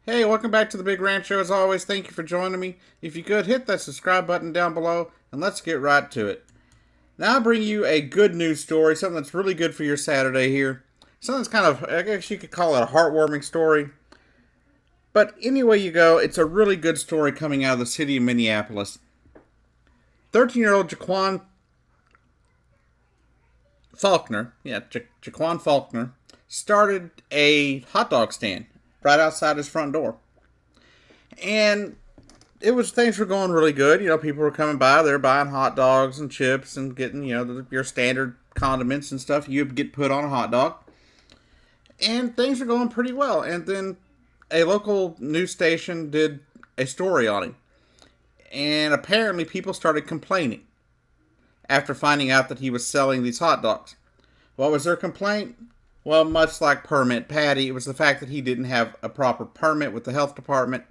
Hey, welcome back to the Big Rancho. As always, thank you for joining me. If you could, hit that subscribe button down below, and let's get right to it. Now I bring you a good news story, something that's really good for your Saturday here. Something that's kind of, I guess you could call it a heartwarming story. But anyway you go, it's a really good story coming out of the city of Minneapolis. 13-year-old Jaequan Faulkner, Jaequan Faulkner, started a hot dog stand right outside his front door. And things were going really good. People were coming by, they're buying hot dogs and chips and getting, your standard condiments and stuff you get put on a hot dog. And things were going pretty well. And then a local news station did a story on him. And apparently people started complaining after finding out that he was selling these hot dogs. What was their complaint? Well, much like Permit Patty, it was the fact that he didn't have a proper permit with the health department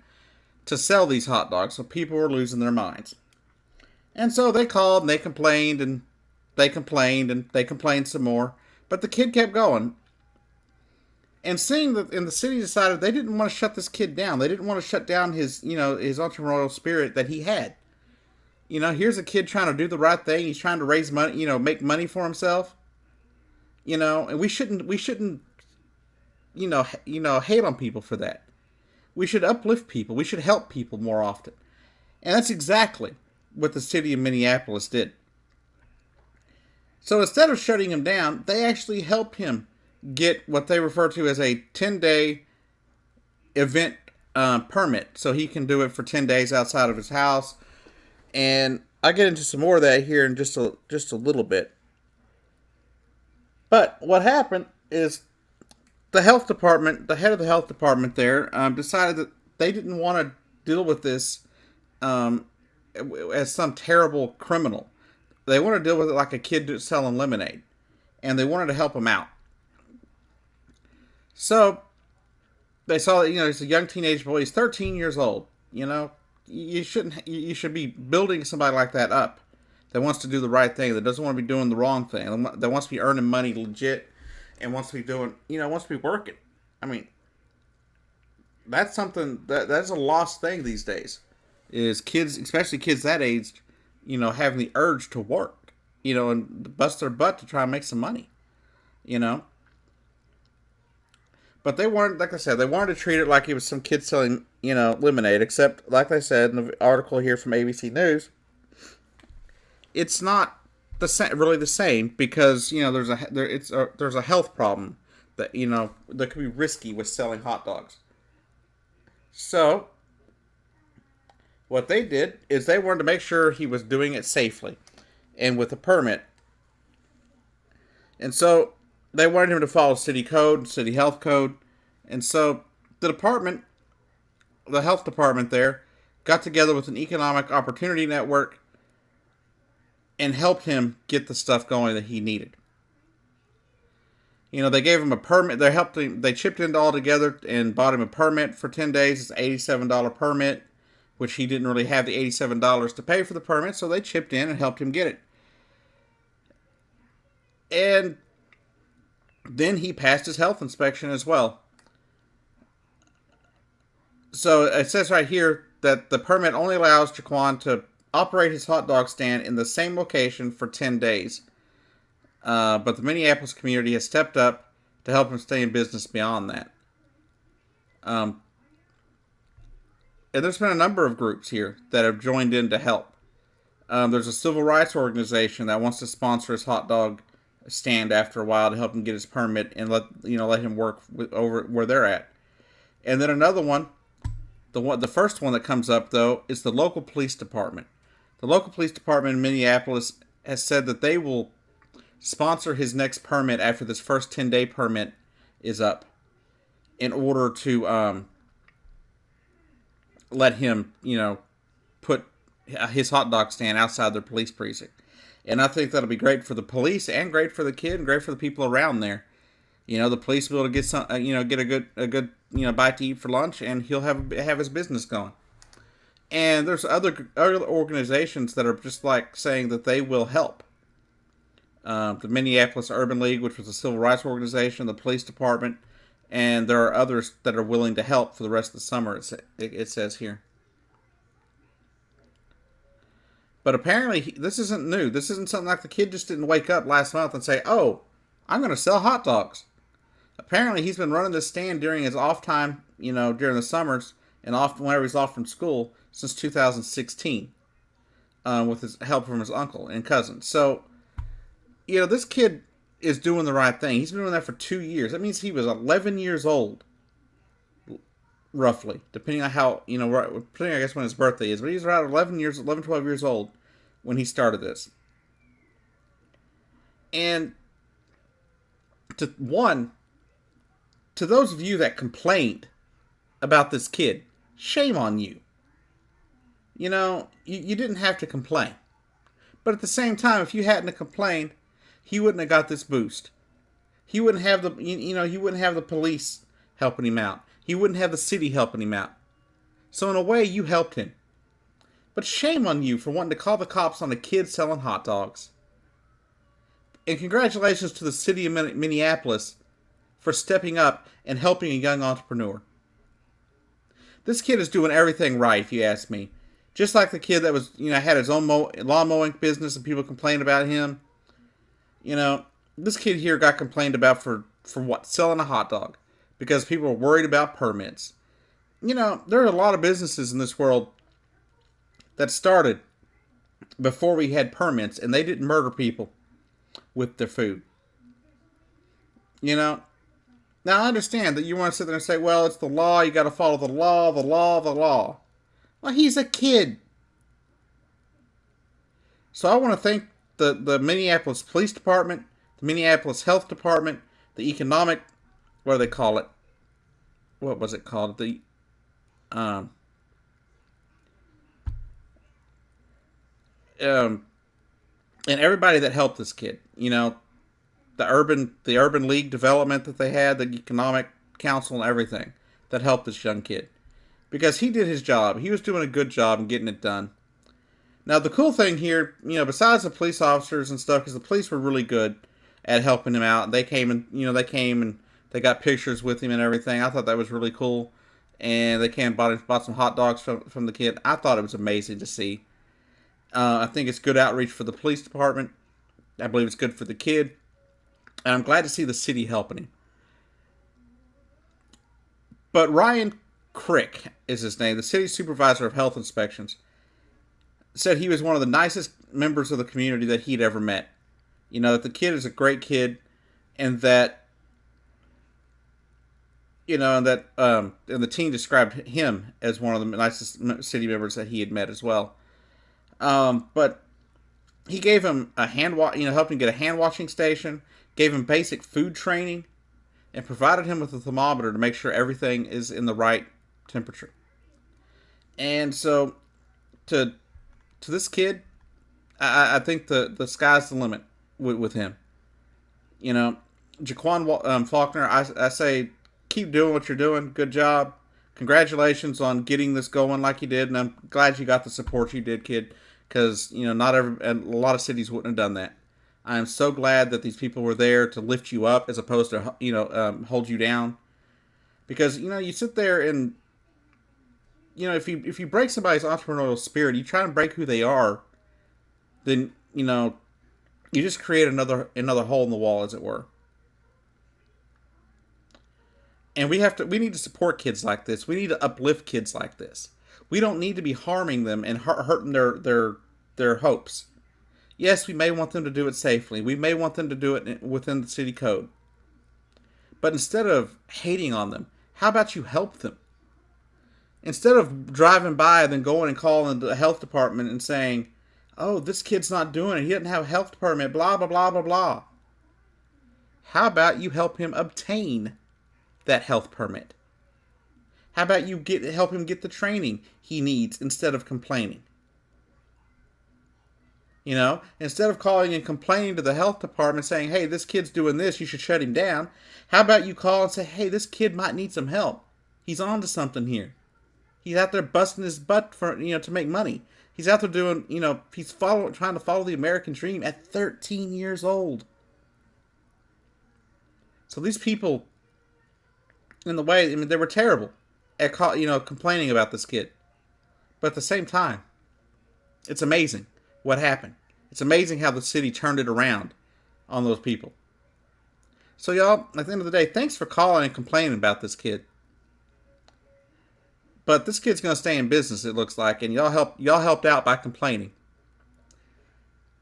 to sell these hot dogs, so people were losing their minds. And so they called and they complained and they complained and they complained some more, but the kid kept going. And seeing that, and the city decided they didn't want to shut this kid down. They didn't want to shut down his entrepreneurial spirit that he had. Here's a kid trying to do the right thing. He's trying to raise money, make money for himself. And we shouldn't, hate on people for that. We should uplift people. We should help people more often. And that's exactly what the city of Minneapolis did. So instead of shutting him down, they actually helped him get what they refer to as a 10-day event permit. So he can do it for 10 days outside of his house. And I'll get into some more of that here in just a little bit. But what happened is the health department, the head of the health department there, decided that they didn't want to deal with this as some terrible criminal. They wanted to deal with it like a kid selling lemonade, and they wanted to help him out. So they saw that he's a young teenage boy. He's 13 years old. You shouldn't. You should be building somebody like that up that wants to do the right thing, that doesn't want to be doing the wrong thing, that wants to be earning money legit and wants to be doing, wants to be working. I mean, that's something that's a lost thing these days. Is kids, especially kids that age, having the urge to work, and bust their butt to try and make some money, But they weren't, like I said, they wanted to treat it like it was some kid selling, lemonade. Except, like I said in the article here from ABC News, it's not really the same because there's a health problem that that could be risky with selling hot dogs. So what they did is they wanted to make sure he was doing it safely and with a permit. And so they wanted him to follow city code, city health code. And so the health department there, got together with an economic opportunity network and helped him get the stuff going that he needed. They gave him a permit. They helped him. They chipped in all together and bought him a permit for 10 days. It's an $87 permit, which he didn't really have the $87 to pay for the permit, so they chipped in and helped him get it. And then he passed his health inspection as well. So it says right here that the permit only allows Jaequan to operate his hot dog stand in the same location for 10 days. But the Minneapolis community has stepped up to help him stay in business beyond that. And there's been a number of groups here that have joined in to help. There's a civil rights organization that wants to sponsor his hot dog stand after a while to help him get his permit and let him work over where they're at. And then another one, the first one that comes up though, is the local police department. The local police department in Minneapolis has said that they will sponsor his next permit after this first 10-day permit is up in order to let him, put his hot dog stand outside their police precinct. And I think that'll be great for the police and great for the kid and great for the people around there. The police will be able to get some, get a good, bite to eat for lunch, and he'll have his business going. And there's other organizations that are just like saying that they will help. The Minneapolis Urban League, which was a civil rights organization, the police department, And there are others that are willing to help for the rest of the summer, it says here. But apparently, this isn't new. This isn't something like the kid just didn't wake up last month and say, oh, I'm going to sell hot dogs. Apparently, he's been running this stand during his off time, during the summers and off whenever he's off from school since 2016, with his help from his uncle and cousin. So, this kid is doing the right thing. He's been doing that for 2 years. That means he was 11 years old, roughly, depending on how, depending, I guess, when his birthday is. But he's around 12 years old when he started this. And to those of you that complained about this kid, shame on you. You didn't have to complain. But at the same time, if you hadn't complained, he wouldn't have got this boost. He wouldn't have he wouldn't have the police helping him out. He wouldn't have the city helping him out. So in a way, you helped him. But shame on you for wanting to call the cops on a kid selling hot dogs. And congratulations to the city of Minneapolis for stepping up and helping a young entrepreneur. This kid is doing everything right, if you ask me. Just like the kid that was, had his own lawn mowing business and people complained about him. This kid here got complained about for what? Selling a hot dog. Because people were worried about permits. There are a lot of businesses in this world that started before we had permits, and they didn't murder people with their food. Now I understand that you want to sit there and say, well, it's the law, you got to follow the law, the law, the law. Well, he's a kid. So I want to thank the Minneapolis Police Department, the Minneapolis Health Department, the economic, what do they call it? What was it called? And everybody that helped this kid. The urban league development that they had, the economic council and everything that helped this young kid. Because he did his job. He was doing a good job in getting it done. Now, the cool thing here, besides the police officers and stuff, because the police were really good at helping him out. They came and they got pictures with him and everything. I thought that was really cool. And they came and bought some hot dogs from the kid. I thought it was amazing to see. I think it's good outreach for the police department. I believe it's good for the kid. And I'm glad to see the city helping him. But Ryan Crick is his name, the city supervisor of health inspections, said he was one of the nicest members of the community that he'd ever met. That the kid is a great kid, and that, and the team described him as one of the nicest city members that he had met as well. But he gave him a helped him get a hand washing station, gave him basic food training, and provided him with a thermometer to make sure everything is in the right temperature. And so, to this kid, I think the sky's the limit with him. Jaequan Faulkner, I say, keep doing what you're doing. Good job. Congratulations on getting this going like you did, and I'm glad you got the support you did, kid. Because a lot of cities wouldn't have done that. I am so glad that these people were there to lift you up as opposed to hold you down. Because you sit there and if you break somebody's entrepreneurial spirit, you try and break who they are, then you just create another hole in the wall, as it were. And we need to support kids like this. We need to uplift kids like this. We don't need to be harming them and hurting their hopes. Yes, we may want them to do it safely. We may want them to do it within the city code. But instead of hating on them, how about you help them? Instead of driving by and then going and calling the health department and saying, oh, this kid's not doing it, he doesn't have a health permit, blah, blah, blah, blah, blah. How about you help him obtain that health permit? How about you help him get the training he needs instead of complaining? Instead of calling and complaining to the health department saying, hey, this kid's doing this, you should shut him down. How about you call and say, hey, this kid might need some help. He's on to something here. He's out there busting his butt for, to make money. He's out there doing, he's trying to follow the American dream at 13 years old. So these people in the way, I mean, they were terrible at complaining about this kid. But at the same time, it's amazing what happened. It's amazing how the city turned it around on those people. So y'all, at the end of the day, thanks for calling and complaining about this kid. But this kid's gonna stay in business, it looks like, and y'all helped out by complaining.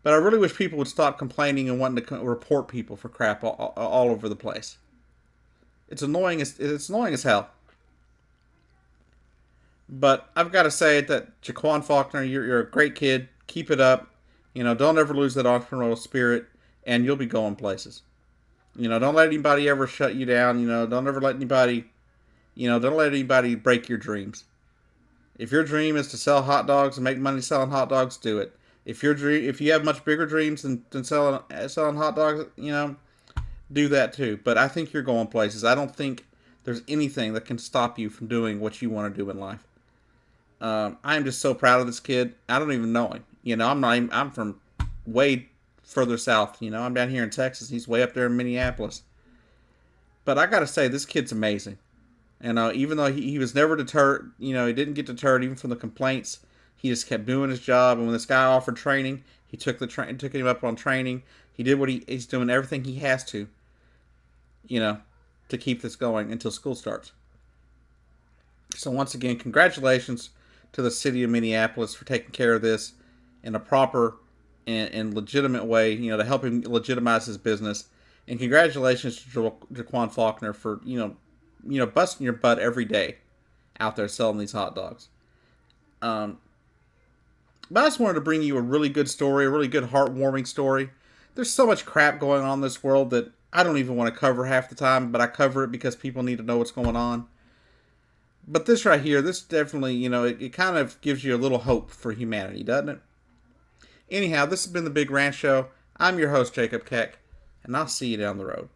But I really wish people would stop complaining and wanting to report people for crap all over the place. It's annoying as hell. But I've got to say that Jaequan Faulkner, you're a great kid. Keep it up. Don't ever lose that entrepreneurial spirit, and you'll be going places. Don't let anybody ever shut you down. Don't ever let anybody, don't let anybody break your dreams. If your dream is to sell hot dogs and make money selling hot dogs, do it. If you have much bigger dreams than selling hot dogs, do that too. But I think you're going places. I don't think there's anything that can stop you from doing what you want to do in life. I'm just so proud of this kid. I don't even know him. I'm from way further south. I'm down here in Texas. He's way up there in Minneapolis. But I got to say, this kid's amazing. And even though he was never deterred, he didn't get deterred even from the complaints. He just kept doing his job. And when this guy offered training, he took him up on training. He did what he's doing everything he has to, to keep this going until school starts. So once again, congratulations to the city of Minneapolis for taking care of this in a proper and legitimate way, to help him legitimize his business. And congratulations to Jaequan Faulkner for, busting your butt every day out there selling these hot dogs. But I just wanted to bring you a really good story, a really good heartwarming story. There's so much crap going on in this world that I don't even want to cover half the time, but I cover it because people need to know what's going on. But this right here, this definitely, it kind of gives you a little hope for humanity, doesn't it? Anyhow, this has been The Big Ranch Show. I'm your host, Jacob Keck, and I'll see you down the road.